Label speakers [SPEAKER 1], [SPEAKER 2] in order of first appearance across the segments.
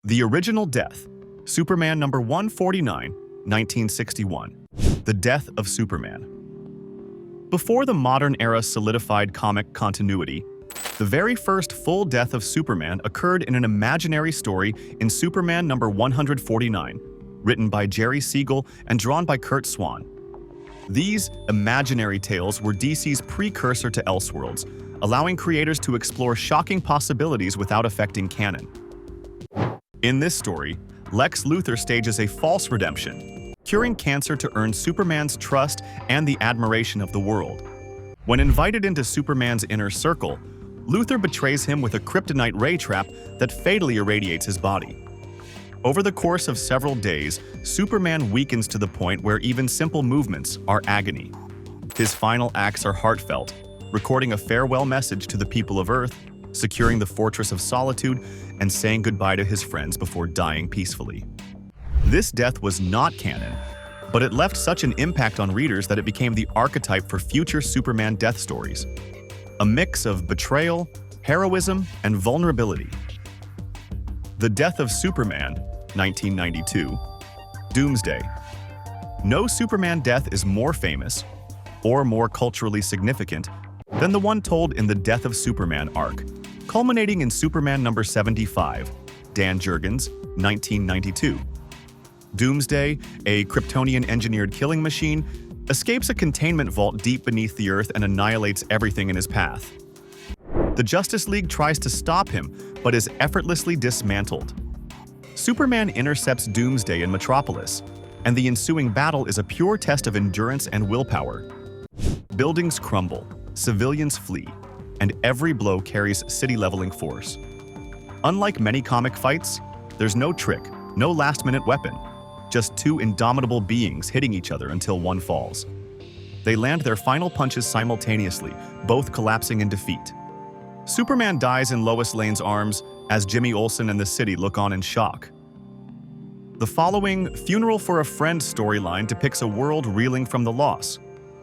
[SPEAKER 1] The Original Death, Superman number 149, 1961. The Death of Superman. Before the modern era solidified comic continuity, the very first full death of Superman occurred in an imaginary story in Superman number 149, written by Jerry Siegel and drawn by Curt Swan. These imaginary tales were DC's precursor to Elseworlds, allowing creators to explore shocking possibilities without affecting canon. In this story, Lex Luthor stages a false redemption, curing cancer to earn Superman's trust and the admiration of the world. When invited into Superman's inner circle, Luthor betrays him with a kryptonite ray trap that fatally irradiates his body. Over the course of several days, Superman weakens to the point where even simple movements are agony. His final acts are heartfelt, recording a farewell message to the people of Earth, securing the Fortress of Solitude, and saying goodbye to his friends before dying peacefully. This death was not canon, but it left such an impact on readers that it became the archetype for future Superman death stories. A mix of betrayal, heroism, and vulnerability. The Death of Superman, 1992. Doomsday. No Superman death is more famous, or more culturally significant, than the one told in the Death of Superman arc, culminating in Superman number 75, Dan Jurgens, 1992. Doomsday, a Kryptonian-engineered killing machine, escapes a containment vault deep beneath the Earth and annihilates everything in his path. The Justice League tries to stop him, but is effortlessly dismantled. Superman intercepts Doomsday in Metropolis, and the ensuing battle is a pure test of endurance and willpower. Buildings crumble, civilians flee, and every blow carries city-leveling force. Unlike many comic fights, there's no trick, no last-minute weapon, just two indomitable beings hitting each other until one falls. They land their final punches simultaneously, both collapsing in defeat. Superman dies in Lois Lane's arms as Jimmy Olsen and the city look on in shock. The following Funeral for a Friend storyline depicts a world reeling from the loss,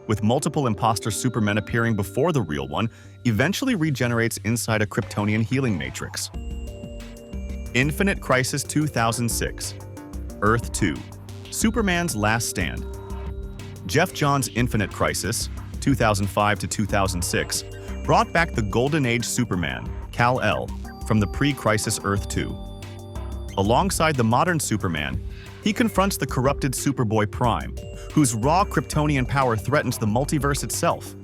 [SPEAKER 1] with multiple imposter Supermen appearing before the real one, eventually regenerates inside a Kryptonian healing matrix. Infinite Crisis 2006. Earth 2. Superman's Last Stand. Geoff Johns' Infinite Crisis, 2005 to 2006, brought back the Golden Age Superman, Kal-El, from the pre-Crisis Earth 2. Alongside the modern Superman, he confronts the corrupted Superboy Prime, whose raw Kryptonian power threatens the multiverse itself.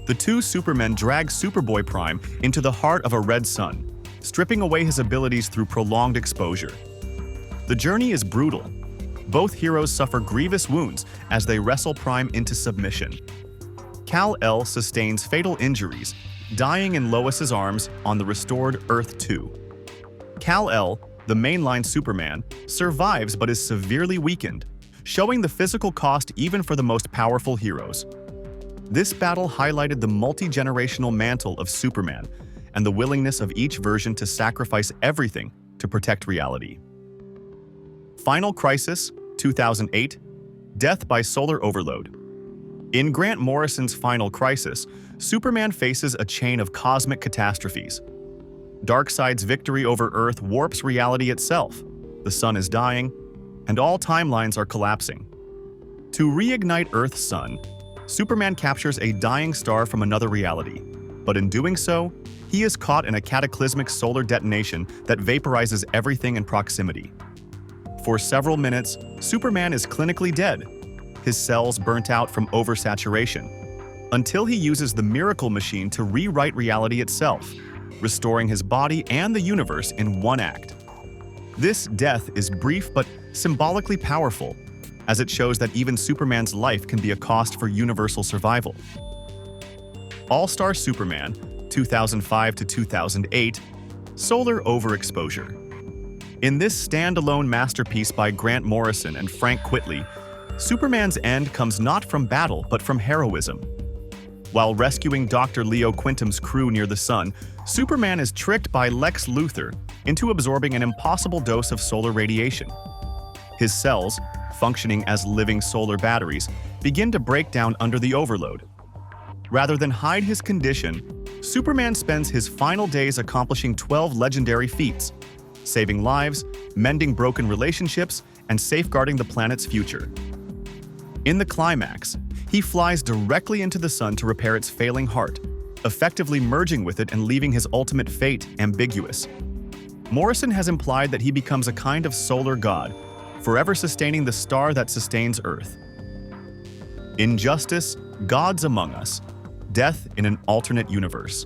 [SPEAKER 1] The two Supermen drag Superboy Prime into the heart of a red sun, stripping away his abilities through prolonged exposure. The journey is brutal. Both heroes suffer grievous wounds as they wrestle Prime into submission. Kal-El sustains fatal injuries, dying in Lois's arms on the restored Earth 2. Kal-El, the mainline Superman, survives but is severely weakened, showing the physical cost even for the most powerful heroes. This battle highlighted the multi-generational mantle of Superman and the willingness of each version to sacrifice everything to protect reality. Final Crisis, 2008. Death by Solar Overload. In Grant Morrison's Final Crisis, Superman faces a chain of cosmic catastrophes. Darkseid's victory over Earth warps reality itself. The sun is dying, and all timelines are collapsing. To reignite Earth's sun, Superman captures a dying star from another reality, but in doing so, he is caught in a cataclysmic solar detonation that vaporizes everything in proximity. For several minutes, Superman is clinically dead, his cells burnt out from oversaturation, until he uses the Miracle Machine to rewrite reality itself, restoring his body and the universe in one act. This death is brief but symbolically powerful, as it shows that even Superman's life can be a cost for universal survival. All-Star Superman, 2005 to 2008, Solar Overexposure. In this standalone masterpiece by Grant Morrison and Frank Quitely, Superman's end comes not from battle but from heroism. While rescuing Dr. Leo Quintum's crew near the sun, Superman is tricked by Lex Luthor into absorbing an impossible dose of solar radiation. His cells, functioning as living solar batteries, begin to break down under the overload. Rather than hide his condition, Superman spends his final days accomplishing 12 legendary feats, saving lives, mending broken relationships, and safeguarding the planet's future. In the climax, he flies directly into the sun to repair its failing heart, effectively merging with it and leaving his ultimate fate ambiguous. Morrison has implied that he becomes a kind of solar god, forever sustaining the star that sustains Earth. Injustice, Gods Among Us, Death in an Alternate Universe.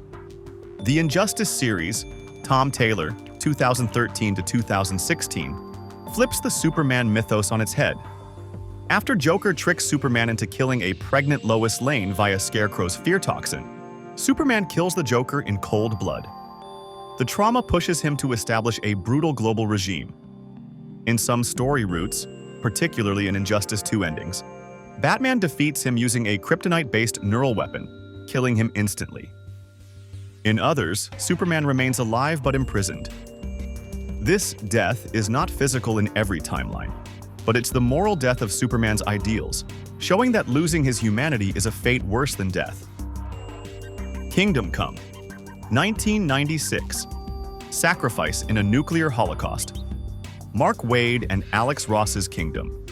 [SPEAKER 1] The Injustice series, Tom Taylor, 2013 to 2016, flips the Superman mythos on its head. After Joker tricks Superman into killing a pregnant Lois Lane via Scarecrow's fear toxin, Superman kills the Joker in cold blood. The trauma pushes him to establish a brutal global regime. In some story routes, particularly in Injustice 2 endings, Batman defeats him using a kryptonite-based neural weapon, killing him instantly. In others, Superman remains alive but imprisoned. This death is not physical in every timeline, but it's the moral death of Superman's ideals, showing that losing his humanity is a fate worse than death. Kingdom Come, 1996. Sacrifice in a Nuclear Holocaust. Mark Waid and Alex Ross's Kingdom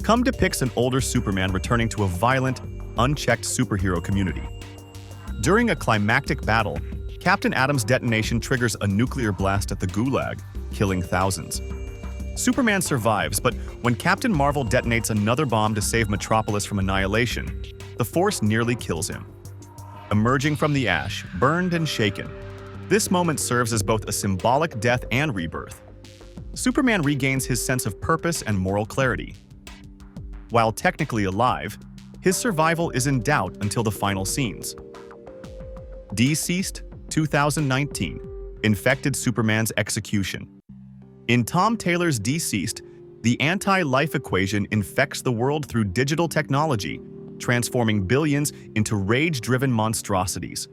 [SPEAKER 1] Come depicts an older Superman returning to a violent, unchecked superhero community. During a climactic battle, Captain Atom's detonation triggers a nuclear blast at the Gulag, killing thousands. Superman survives, but when Captain Marvel detonates another bomb to save Metropolis from annihilation, the Force nearly kills him. Emerging from the ash, burned and shaken, this moment serves as both a symbolic death and rebirth. Superman regains his sense of purpose and moral clarity. While technically alive, his survival is in doubt until the final scenes. Deceased, 2019. Infected Superman's execution. In Tom Taylor's Deceased, the anti-life equation infects the world through digital technology, transforming billions into rage-driven monstrosities.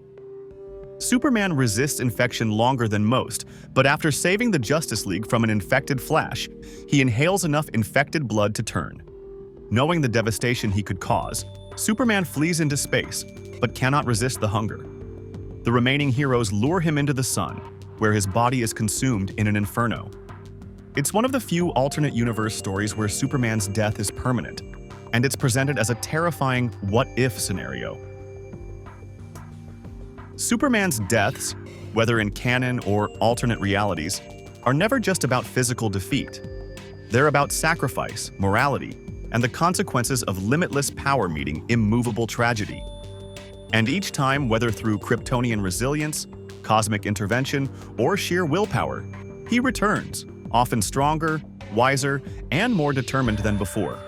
[SPEAKER 1] Superman resists infection longer than most, but after saving the Justice League from an infected Flash, he inhales enough infected blood to turn. Knowing the devastation he could cause, Superman flees into space, but cannot resist the hunger. The remaining heroes lure him into the sun, where his body is consumed in an inferno. It's one of the few alternate universe stories where Superman's death is permanent, and it's presented as a terrifying what-if scenario. Superman's deaths, whether in canon or alternate realities, are never just about physical defeat. They're about sacrifice, morality, and the consequences of limitless power meeting immovable tragedy. And each time, whether through Kryptonian resilience, cosmic intervention, or sheer willpower, he returns, often stronger, wiser, and more determined than before.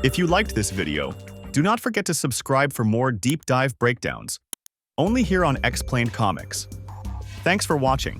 [SPEAKER 1] If you liked this video, do not forget to subscribe for more deep dive breakdowns, only here on Explained Comics. Thanks for watching.